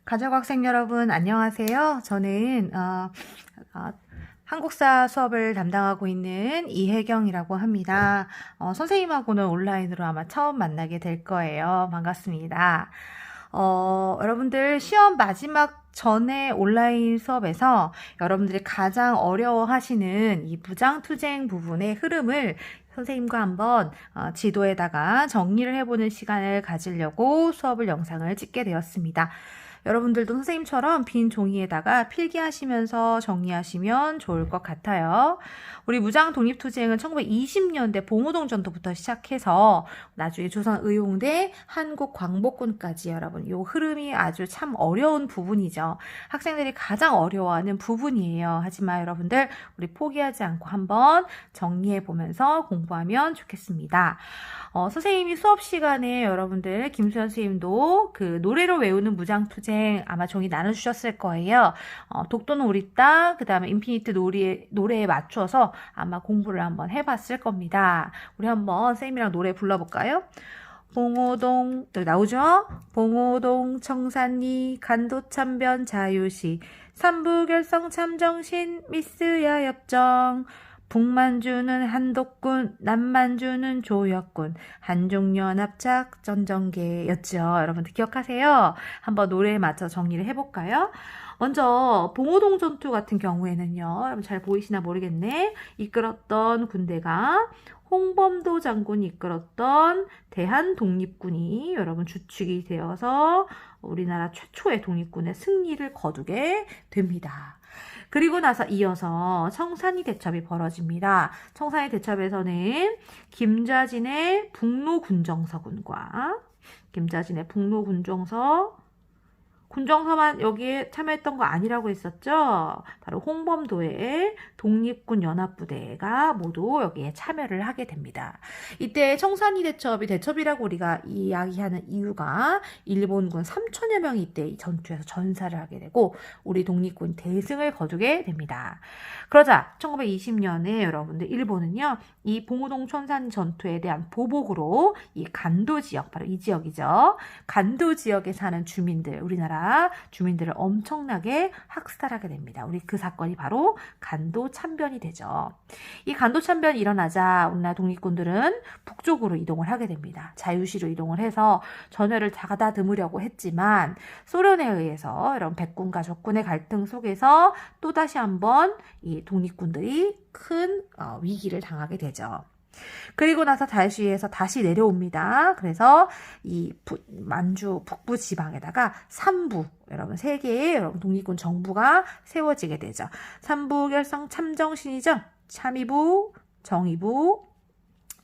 가족학생 여러분 안녕하세요. 저는 한국사 수업을 담당하고 있는 이혜경이라고 합니다. 선생님하고는 온라인으로 아마 처음 만나게 될 거예요. 반갑습니다. 여러분들 시험 마지막 전에 온라인 수업에서 여러분들이 가장 어려워하시는 이 부장투쟁 부분의 흐름을 선생님과 한번 지도에다가 정리를 해보는 시간을 가지려고 수업을 영상을 찍게 되었습니다. 여러분들도 선생님처럼 빈 종이에다가 필기하시면서 정리하시면 좋을 것 같아요. 우리 무장 독립투쟁은 1920년대 봉오동 전투부터 시작해서 나중에 조선의용대 한국광복군까지 여러분 이 흐름이 아주 참 어려운 부분이죠. 학생들이 가장 어려워하는 부분이에요. 하지만 여러분들 우리 포기하지 않고 한번 정리해 보면서 공부하면 좋겠습니다. 선생님이 수업 시간에 여러분들 김수현 선생님도 그 노래로 외우는 무장투쟁 아마 종이 나눠주셨을 거예요. 독도는 우리 땅, 그 다음에 인피니트 노래에 맞춰서 아마 공부를 한번 해봤을 겁니다. 우리 한번 선생님이랑 노래 불러볼까요? 봉오동, 여기 나오죠? 봉오동 청산리 간도참변 자유시 삼부결성 참정신 미스야 협정 북만주는 한독군, 남만주는 조혁군, 한중연합작전 전개였죠. 여러분들 기억하세요? 한번 노래에 맞춰 정리를 해볼까요? 먼저 봉오동 전투 같은 경우에는요. 여러분 잘 보이시나 모르겠네. 이끌었던 군대가 홍범도 장군이 이끌었던 대한독립군이 여러분 주축이 되어서 우리나라 최초의 독립군의 승리를 거두게 됩니다. 그리고 나서 이어서 청산리 대첩이 벌어집니다. 청산리 대첩에서는 김좌진의 북로군정서군과 김좌진의 군정서만 여기에 참여했던 거 아니라고 했었죠. 바로 홍범도의 독립군 연합부대가 모두 여기에 참여를 하게 됩니다. 이때 청산리 대첩이라고 우리가 이야기하는 이유가 일본군 3천여 명이 이때 이 전투에서 전사를 하게 되고 우리 독립군 대승을 거두게 됩니다. 그러자 1920년에 여러분들 일본은요. 이 봉오동 청산 전투에 대한 보복으로 이 간도 지역, 바로 이 지역이죠. 간도 지역에 사는 주민들, 우리나라 주민들을 엄청나게 학살하게 됩니다. 우리 그 사건이 바로 간도 참변이 되죠. 이 간도 참변이 일어나자 우리나라 독립군들은 북쪽으로 이동을 하게 됩니다. 자유시로 이동을 해서 전열을 가다듬으려고 했지만 소련에 의해서 이런 백군과 적군의 갈등 속에서 또다시 한번 이 독립군들이 큰 위기를 당하게 되죠. 그리고 나서 자유시에서 다시 내려옵니다. 그래서 이 만주 북부 지방에다가 삼부, 여러분 세 개의 여러분 독립군 정부가 세워지게 되죠. 삼부결성 참정신이죠. 참의부, 정의부,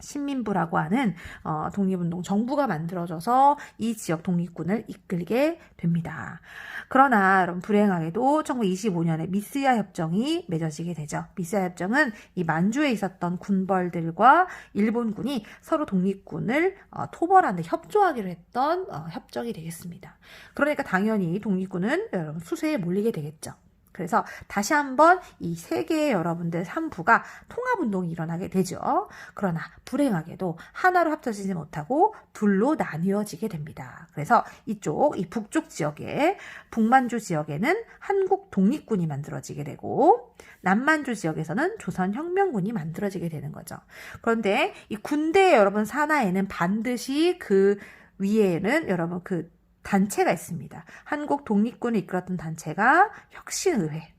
신민부라고 하는 독립운동 정부가 만들어져서 이 지역 독립군을 이끌게 됩니다. 그러나 여러분 불행하게도 1925년에 미스야 협정이 맺어지게 되죠. 미스야 협정은 이 만주에 있었던 군벌들과 일본군이 서로 독립군을 토벌하는 데 협조하기로 했던 협정이 되겠습니다. 그러니까 당연히 독립군은 여러분 수세에 몰리게 되겠죠. 그래서 다시 한번 이 세 개의 여러분들 삼부가 통합운동이 일어나게 되죠. 그러나 불행하게도 하나로 합쳐지지 못하고 둘로 나뉘어지게 됩니다. 그래서 이 북쪽 지역에 북만주 지역에는 한국 독립군이 만들어지게 되고 남만주 지역에서는 조선혁명군이 만들어지게 되는 거죠. 그런데 이 군대 여러분 산하에는 반드시 그 위에는 여러분 그 단체가 있습니다. 한국 독립군을 이끌었던 단체가 혁신의회.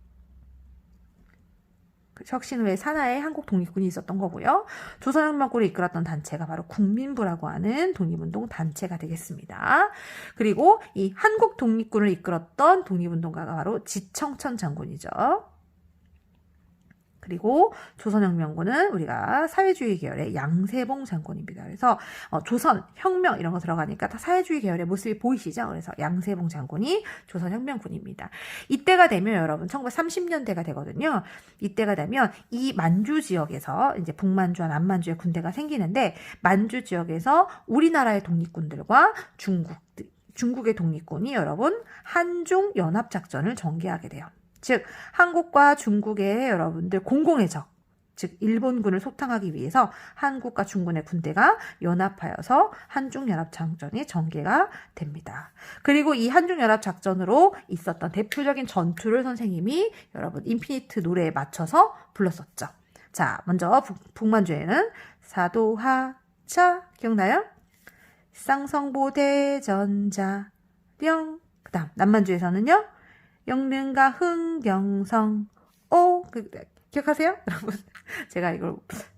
혁신의회 산하에 한국 독립군이 있었던 거고요. 조선혁명군을 이끌었던 단체가 바로 국민부라고 하는 독립운동 단체가 되겠습니다. 그리고 이 한국 독립군을 이끌었던 독립운동가가 바로 지청천 장군이죠. 그리고 조선혁명군은 우리가 사회주의 계열의 양세봉 장군입니다. 그래서 조선혁명 이런 거 들어가니까 다 사회주의 계열의 모습이 보이시죠? 그래서 양세봉 장군이 조선혁명군입니다. 이때가 되면 여러분 1930년대가 되거든요. 이때가 되면 이 만주 지역에서 이제 북만주와 남만주의 군대가 생기는데 만주 지역에서 우리나라의 독립군들과 중국의 독립군이 여러분 한중연합작전을 전개하게 돼요. 즉 한국과 중국의 여러분들 공공의 적, 즉 일본군을 소탕하기 위해서 한국과 중군의 군대가 연합하여서 한중연합작전이 전개가 됩니다. 그리고 이 한중연합작전으로 있었던 대표적인 전투를 선생님이 여러분 인피니트 노래에 맞춰서 불렀었죠. 자, 먼저 북만주에는 사도하차 기억나요? 쌍성보 대전자 뿅. 그 다음 남만주에서는요. 영릉과 흥경성 오 기억하세요? 여러분 제가 이걸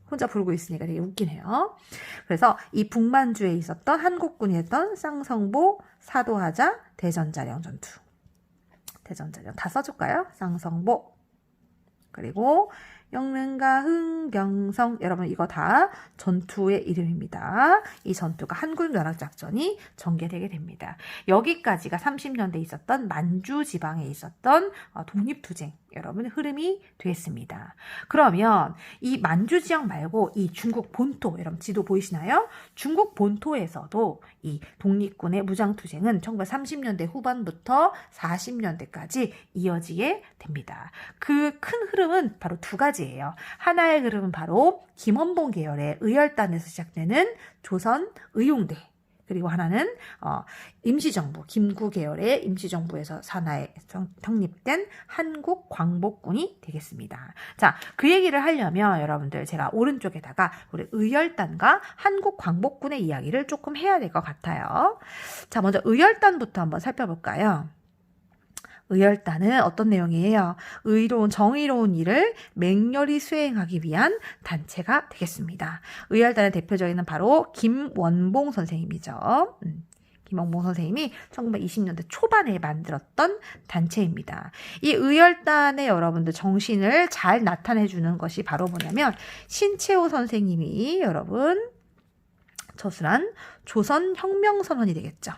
혼자 부르고 있으니까 되게 웃기네요. 그래서 이 북만주에 있었던 한국군이 했던 쌍성보 사도하자 대전자령 전투. 대전자령 다 써줄까요? 쌍성보 그리고 영릉과 흥경성 여러분 이거 다 전투의 이름입니다. 이 전투가 한국연합작전이 전개되게 됩니다. 여기까지가 30년대에 있었던 만주 지방에 있었던 독립투쟁 여러분 흐름이 됐습니다. 그러면 이 만주 지역 말고 이 중국 본토 여러분 지도 보이시나요? 중국 본토에서도 이 독립군의 무장투쟁은 1930년대 후반부터 40년대까지 이어지게 됩니다. 그 큰 흐름은 바로 두 가지예요. 하나의 흐름은 바로 김원봉 계열의 의열단에서 시작되는 조선 의용대 그리고 하나는 임시정부, 김구 계열의 임시정부에서 산하에 성립된 한국 광복군이 되겠습니다. 자, 그 얘기를 하려면 여러분들 제가 오른쪽에다가 우리 의열단과 한국 광복군의 이야기를 조금 해야 될 것 같아요. 자, 먼저 의열단부터 한번 살펴볼까요? 의열단은 어떤 내용이에요? 정의로운 일을 맹렬히 수행하기 위한 단체가 되겠습니다. 의열단의 대표적인 바로 김원봉 선생님이죠. 김원봉 선생님이 1920년대 초반에 만들었던 단체입니다. 이 의열단의 여러분들 정신을 잘 나타내주는 것이 바로 뭐냐면 신채호 선생님이 여러분 저술한 조선혁명선언이 되겠죠.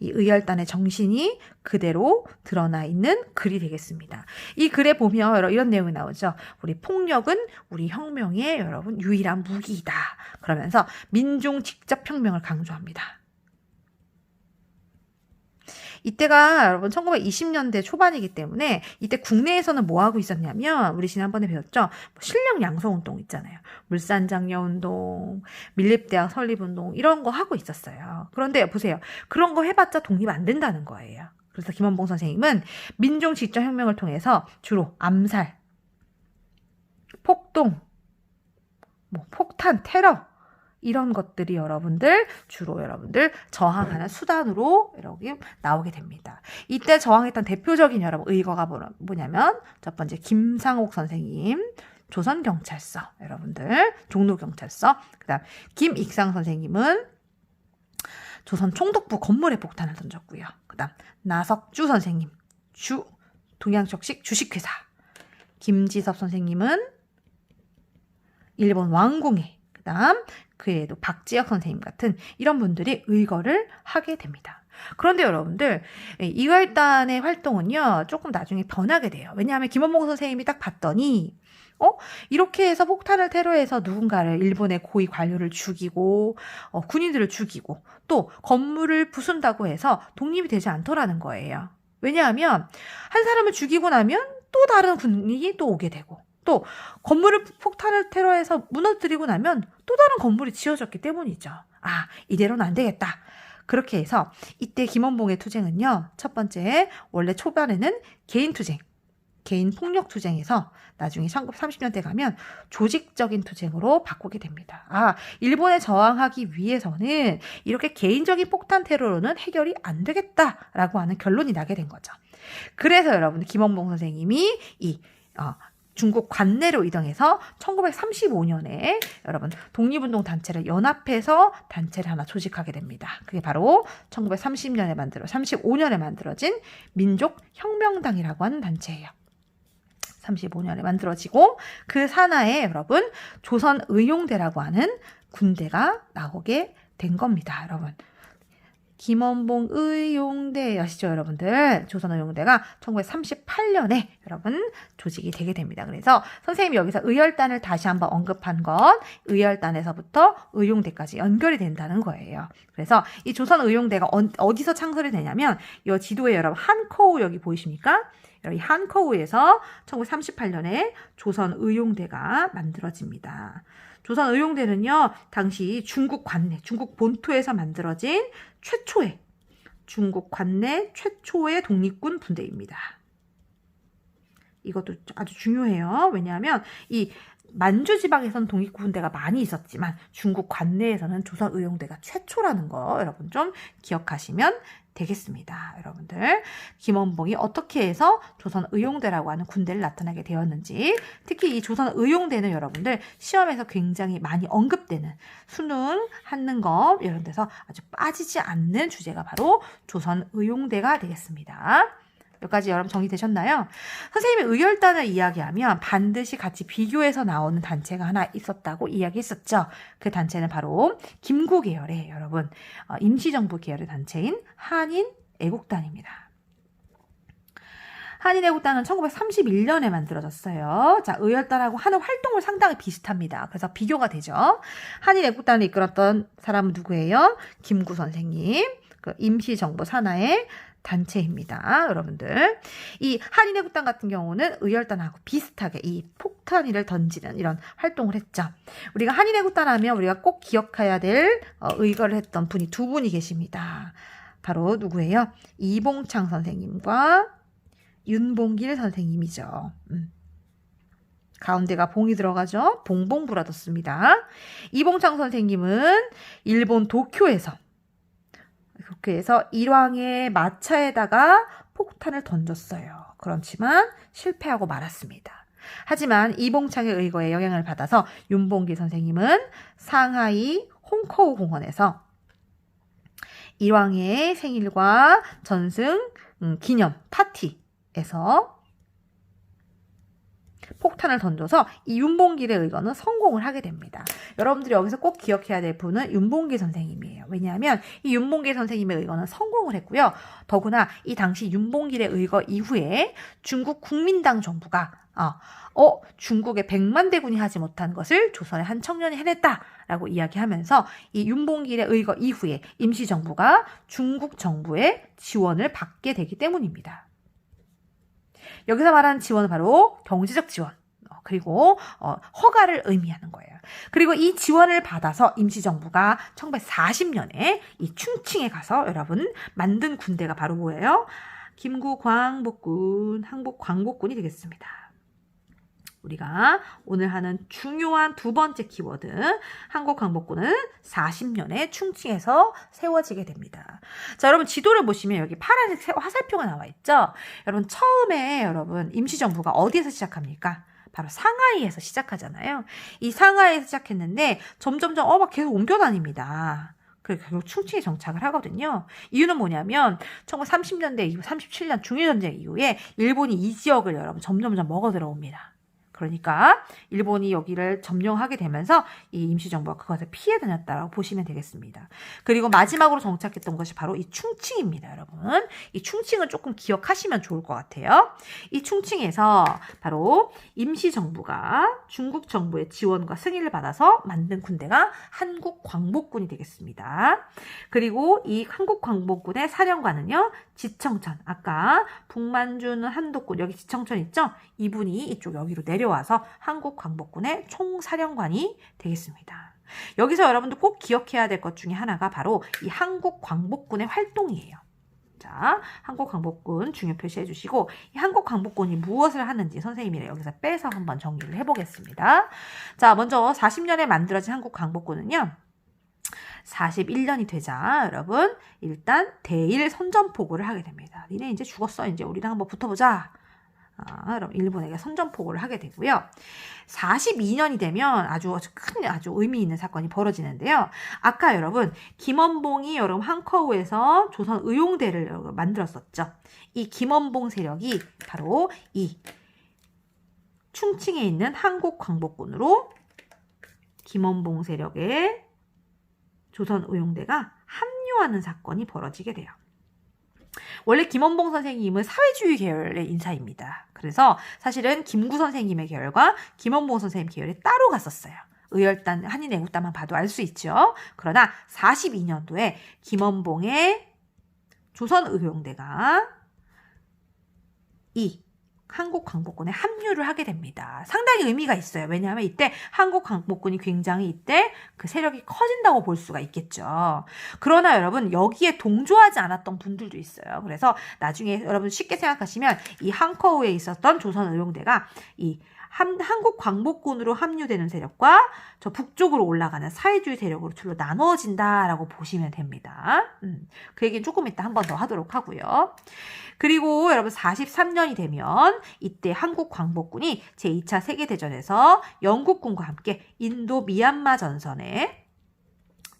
이 의열단의 정신이 그대로 드러나 있는 글이 되겠습니다. 이 글에 보면 이런 내용이 나오죠. 우리 폭력은 우리 혁명의 여러분 유일한 무기이다. 그러면서 민중 직접혁명을 강조합니다. 이때가 여러분 1920년대 초반이기 때문에 이때 국내에서는 뭐 하고 있었냐면 우리 지난번에 배웠죠. 실력 양성운동 있잖아요. 물산장려운동, 밀립대학 설립운동 이런 거 하고 있었어요. 그런데 보세요. 그런 거 해봤자 독립 안 된다는 거예요. 그래서 김원봉 선생님은 민중 직접혁명을 통해서 주로 암살, 폭동, 폭탄, 테러 이런 것들이 주로 여러분들 저항하는 수단으로 이렇게 나오게 됩니다. 이때 저항했던 대표적인 여러분 의거가 뭐냐면 첫 번째 김상옥 선생님, 조선경찰서 여러분들, 종로경찰서. 그다음 김익상 선생님은 조선 총독부 건물에 폭탄을 던졌고요. 그다음 나석주 선생님, 동양적식 주식회사. 김지섭 선생님은 일본 왕궁에 그다음 그에도 박지혁 선생님 같은 이런 분들이 의거를 하게 됩니다. 그런데 여러분들 의열단의 활동은요 조금 나중에 변하게 돼요. 왜냐하면 김원봉 선생님이 딱 봤더니 이렇게 해서 폭탄을 테러해서 누군가를 일본의 고위 관료를 죽이고 군인들을 죽이고 또 건물을 부순다고 해서 독립이 되지 않더라는 거예요. 왜냐하면 한 사람을 죽이고 나면 또 다른 군인이 또 오게 되고 또 건물을 폭탄을 테러해서 무너뜨리고 나면 또 다른 건물이 지어졌기 때문이죠. 이대로는 안 되겠다. 그렇게 해서 이때 김원봉의 투쟁은요. 첫 번째 원래 초반에는 개인 투쟁, 개인 폭력 투쟁에서 나중에 1930년대 가면 조직적인 투쟁으로 바꾸게 됩니다. 일본에 저항하기 위해서는 이렇게 개인적인 폭탄 테러로는 해결이 안 되겠다라고 하는 결론이 나게 된 거죠. 그래서 여러분 김원봉 선생님이 중국 관내로 이동해서 1935년에 여러분 독립운동 단체를 연합해서 단체를 하나 조직하게 됩니다. 그게 바로 35년에 만들어진 민족혁명당이라고 하는 단체예요. 35년에 만들어지고 그 산하에 여러분 조선의용대라고 하는 군대가 나오게 된 겁니다. 여러분. 김원봉 의용대 아시죠 여러분들? 조선의용대가 1938년에 여러분 조직이 되게 됩니다. 그래서 선생님이 여기서 의열단을 다시 한번 언급한 건 의열단에서부터 의용대까지 연결이 된다는 거예요. 그래서 이 조선의용대가 어디서 창설이 되냐면 이 지도에 여러분 한커우 여기 보이십니까? 이 한커우에서 1938년에 조선의용대가 만들어집니다. 조선의용대는요, 당시 중국 관내, 중국 본토에서 만들어진 중국 관내 최초의 독립군 군대입니다. 이것도 아주 중요해요. 왜냐하면 이 만주 지방에서는 독립군 군대가 많이 있었지만 중국 관내에서는 조선의용대가 최초라는 거 여러분 좀 기억하시면 되겠습니다. 여러분들, 김원봉이 어떻게 해서 조선의용대라고 하는 군대를 나타나게 되었는지, 특히 이 조선의용대는 여러분들 시험에서 굉장히 많이 언급되는 수능, 한능검 이런 데서 아주 빠지지 않는 주제가 바로 조선의용대가 되겠습니다. 여기까지 여러분 정리되셨나요? 선생님이 의열단을 이야기하면 반드시 같이 비교해서 나오는 단체가 하나 있었다고 이야기했었죠. 그 단체는 바로 김구 계열의 여러분 임시정부 계열의 단체인 한인애국단입니다. 한인애국단은 1931년에 만들어졌어요. 자, 의열단하고 하는 활동을 상당히 비슷합니다. 그래서 비교가 되죠. 한인애국단을 이끌었던 사람은 누구예요? 김구 선생님, 그 임시정부 산하의 단체입니다. 여러분들, 이 한인애국단 같은 경우는 의열단하고 비슷하게 이 폭탄이를 던지는 이런 활동을 했죠. 우리가 한인애국단 하면 우리가 꼭 기억해야 될 의거를 했던 분이 두 분이 계십니다. 바로 누구예요? 이봉창 선생님과 윤봉길 선생님이죠. 가운데가 봉이 들어가죠. 봉봉브라더스입니다. 이봉창 선생님은 일본 도쿄에서 일왕의 마차에다가 폭탄을 던졌어요. 그렇지만 실패하고 말았습니다. 하지만 이봉창의 의거에 영향을 받아서 윤봉길 선생님은 상하이 홍커우 공원에서 일왕의 생일과 전승 기념 파티에서 폭탄을 던져서 이 윤봉길의 의거는 성공을 하게 됩니다. 여러분들이 여기서 꼭 기억해야 될 분은 윤봉길 선생님이에요. 왜냐하면 이 윤봉길 선생님의 의거는 성공을 했고요. 더구나 이 당시 윤봉길의 의거 이후에 중국 국민당 정부가 중국의 100만 대군이 하지 못한 것을 조선의 한 청년이 해냈다라고 이야기하면서 이 윤봉길의 의거 이후에 임시정부가 중국 정부의 지원을 받게 되기 때문입니다. 여기서 말하는 지원은 바로 경제적 지원, 그리고 허가를 의미하는 거예요. 그리고 이 지원을 받아서 임시정부가 1940년에 이 충칭에 가서 여러분 만든 군대가 바로 뭐예요? 김구광복군, 한국광복군이 되겠습니다. 우리가 오늘 하는 중요한 두 번째 키워드, 한국광복군은 40년에 충칭에서 세워지게 됩니다. 자, 여러분 지도를 보시면 여기 파란색 화살표가 나와 있죠? 여러분 처음에 임시정부가 어디에서 시작합니까? 바로 상하이에서 시작하잖아요. 이 상하이에서 시작했는데 점점점 막 계속 옮겨 다닙니다. 그래서 결국 충칭에 정착을 하거든요. 이유는 뭐냐면 1930년대 이후 37년 중일전쟁 이후에 일본이 이 지역을 여러분 점점점 먹어 들어옵니다. 그러니까 일본이 여기를 점령하게 되면서 이 임시정부가 그것을 피해 다녔다라고 보시면 되겠습니다. 그리고 마지막으로 정착했던 것이 바로 이 충칭입니다, 여러분. 이 충칭을 조금 기억하시면 좋을 것 같아요. 이 충칭에서 바로 임시정부가 중국 정부의 지원과 승인을 받아서 만든 군대가 한국광복군이 되겠습니다. 그리고 이 한국광복군의 사령관은요, 지청천, 아까 북만주는 한독군, 여기 지청천 있죠? 이분이 이쪽 여기로 내려와서 한국광복군의 총사령관이 되겠습니다. 여기서 여러분들 꼭 기억해야 될 것 중에 하나가 바로 이 한국광복군의 활동이에요. 자, 한국광복군 중요 표시해 주시고, 이 한국광복군이 무엇을 하는지 선생님이 여기서 빼서 한번 정리를 해보겠습니다. 자, 먼저 40년에 만들어진 한국광복군은요, 41년이 되자 여러분 일단 대일 선전포고를 하게 됩니다. 니네 이제 죽었어. 이제 우리랑 한번 붙어보자. 그럼 일본에게 선전포고를 하게 되고요. 42년이 되면 아주 의미 있는 사건이 벌어지는데요. 아까 여러분 김원봉이 여러분 한커우에서 조선의용대를 여러분 만들었었죠. 이 김원봉 세력이 바로 이 충칭에 있는 한국광복군으로 김원봉 세력의 조선의용대가 합류하는 사건이 벌어지게 돼요. 원래 김원봉 선생님은 사회주의 계열의 인사입니다. 그래서 사실은 김구 선생님의 계열과 김원봉 선생님 계열이 따로 갔었어요. 의열단, 한인애국단만 봐도 알 수 있죠. 그러나 42년도에 김원봉의 조선의용대가 이 한국 광복군에 합류를 하게 됩니다. 상당히 의미가 있어요. 왜냐하면 이때 한국 광복군이 굉장히 이때 그 세력이 커진다고 볼 수가 있겠죠. 그러나 여러분 여기에 동조하지 않았던 분들도 있어요. 그래서 나중에 여러분 쉽게 생각하시면 이 항커우에 있었던 조선의용대가 이 한국 광복군으로 합류되는 세력과 저 북쪽으로 올라가는 사회주의 세력으로 둘로 나눠진다라고 보시면 됩니다. 그 얘기는 조금 이따 한 번 더 하도록 하고요. 그리고 여러분 43년이 되면 이때 한국 광복군이 제2차 세계대전에서 영국군과 함께 인도 미얀마 전선에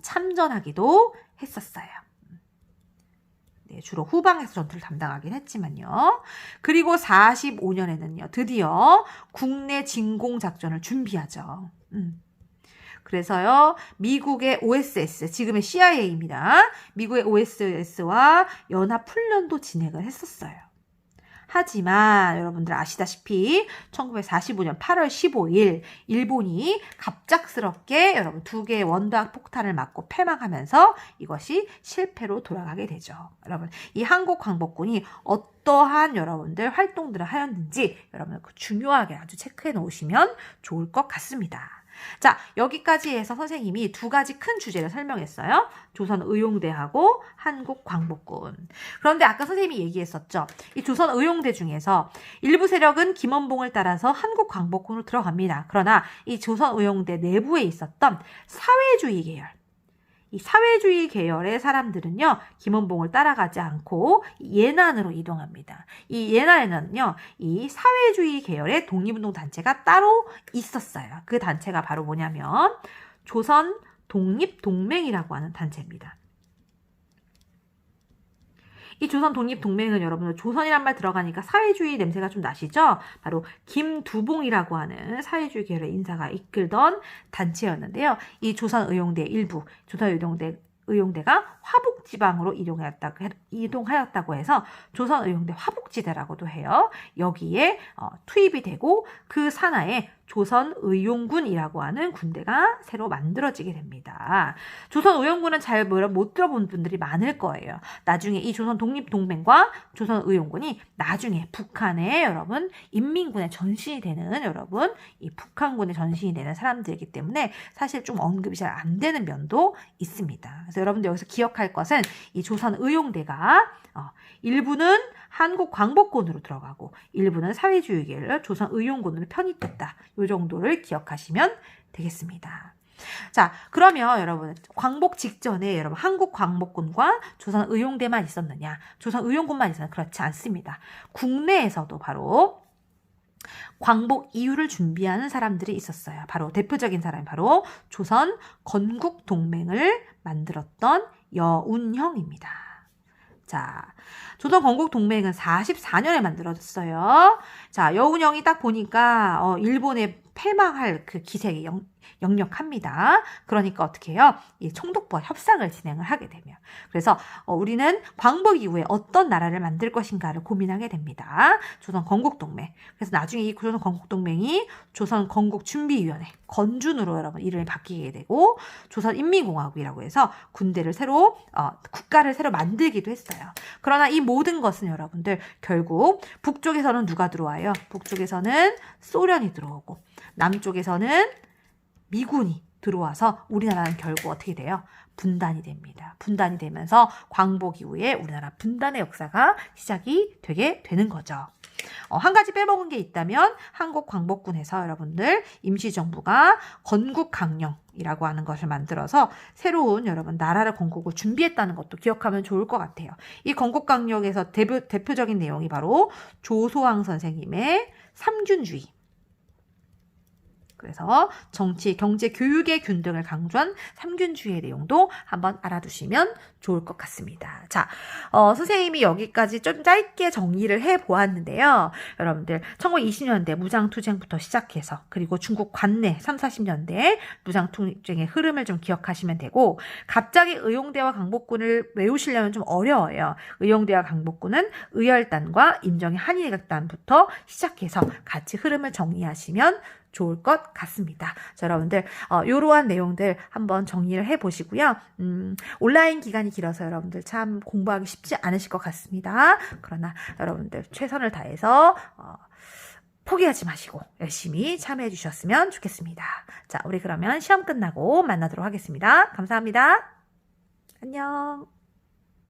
참전하기도 했었어요. 네, 주로 후방에서 전투를 담당하긴 했지만요. 그리고 45년에는요. 드디어 국내 진공작전을 준비하죠. 그래서요. 미국의 OSS, 지금의 CIA입니다. 미국의 OSS와 연합훈련도 진행을 했었어요. 하지만 여러분들 아시다시피 1945년 8월 15일 일본이 갑작스럽게 여러분 2개의 원자폭 폭탄을 맞고 패망하면서 이것이 실패로 돌아가게 되죠. 여러분 이 한국 광복군이 어떠한 여러분들 활동들을 하였는지 여러분 중요하게 아주 체크해 놓으시면 좋을 것 같습니다. 자, 여기까지 해서 선생님이 2가지 큰 주제를 설명했어요. 조선의용대하고 한국광복군. 그런데 아까 선생님이 얘기했었죠. 이 조선의용대 중에서 일부 세력은 김원봉을 따라서 한국광복군으로 들어갑니다. 그러나 이 조선의용대 내부에 있었던 사회주의 계열, 이 사회주의 계열의 사람들은요, 김원봉을 따라가지 않고 예난으로 이동합니다. 이 예난에는요, 이 사회주의 계열의 독립운동 단체가 따로 있었어요. 그 단체가 바로 뭐냐면 조선 독립동맹이라고 하는 단체입니다. 이 조선 독립동맹은 여러분들 조선이란 말 들어가니까 사회주의 냄새가 좀 나시죠? 바로 김두봉이라고 하는 사회주의 계열의 인사가 이끌던 단체였는데요. 이 조선의용대 일부, 조선의용대가 화북지방으로 이동하였다고 해서 조선의용대 화북지대라고도 해요. 여기에 투입이 되고 그 산하에 조선의용군이라고 하는 군대가 새로 만들어지게 됩니다. 조선의용군은 잘 못 들어본 분들이 많을 거예요. 나중에 이 조선 독립동맹과 조선의용군이 나중에 북한의 여러분 인민군의 전신이 되는 여러분 이 북한군의 전신이 되는 사람들이기 때문에 사실 좀 언급이 잘 안 되는 면도 있습니다. 그래서 여러분들 여기서 기억할 것은 이 조선의용대가 일부는 한국광복군으로 들어가고 일부는 사회주의계열 조선의용군으로 편입됐다. 이 정도를 기억하시면 되겠습니다. 자, 그러면 여러분 광복 직전에 여러분 한국광복군과 조선의용대만 있었느냐? 조선의용군만 있었느냐? 그렇지 않습니다. 국내에서도 바로 광복 이후를 준비하는 사람들이 있었어요. 바로 대표적인 사람이 바로 조선 건국동맹을 만들었던 여운형입니다. 자, 조선 건국동맹은 44년에 만들어졌어요. 자, 여운형이 딱 보니까 일본에 패망할 그 기색이 역력합니다. 그러니까 어떻게 해요? 이 총독부와 협상을 진행을 하게 되면. 그래서 우리는 광복 이후에 어떤 나라를 만들 것인가를 고민하게 됩니다. 조선 건국동맹. 그래서 나중에 이 조선 건국동맹이 조선 건국준비위원회, 건준으로 여러분 이름이 바뀌게 되고 조선인민공화국이라고 해서 군대를 새로 국가를 새로 만들기도 했어요. 그러나 이 모든 것은 여러분들 결국 북쪽에서는 누가 들어와요? 북쪽에서는 소련이 들어오고 남쪽에서는 미군이 들어와서 우리나라는 결국 어떻게 돼요? 분단이 됩니다. 분단이 되면서 광복 이후에 우리나라 분단의 역사가 시작이 되게 되는 거죠. 한 가지 빼먹은 게 있다면 한국광복군에서 여러분들 임시정부가 건국강령이라고 하는 것을 만들어서 새로운 여러분 나라를 건국을 준비했다는 것도 기억하면 좋을 것 같아요. 이 건국강령에서 대표적인 내용이 바로 조소왕 선생님의 삼균주의. 그래서 정치, 경제, 교육의 균등을 강조한 삼균주의의 내용도 한번 알아두시면 좋을 것 같습니다. 자, 선생님이 여기까지 좀 짧게 정리를 해보았는데요. 여러분들 1920년대 무장투쟁부터 시작해서 그리고 중국 관내 30-40년대 무장투쟁의 흐름을 좀 기억하시면 되고 갑자기 의용대와 광복군을 외우시려면 좀 어려워요. 의용대와 광복군은 의열단과 임정의 한일극단부터 시작해서 같이 흐름을 정리하시면 좋을 것 같습니다. 자, 여러분들 이러한 내용들 한번 정리를 해보시고요. 온라인 기간이 길어서 여러분들 참 공부하기 쉽지 않으실 것 같습니다. 그러나 여러분들 최선을 다해서 포기하지 마시고 열심히 참여해 주셨으면 좋겠습니다. 자, 우리 그러면 시험 끝나고 만나도록 하겠습니다. 감사합니다. 안녕.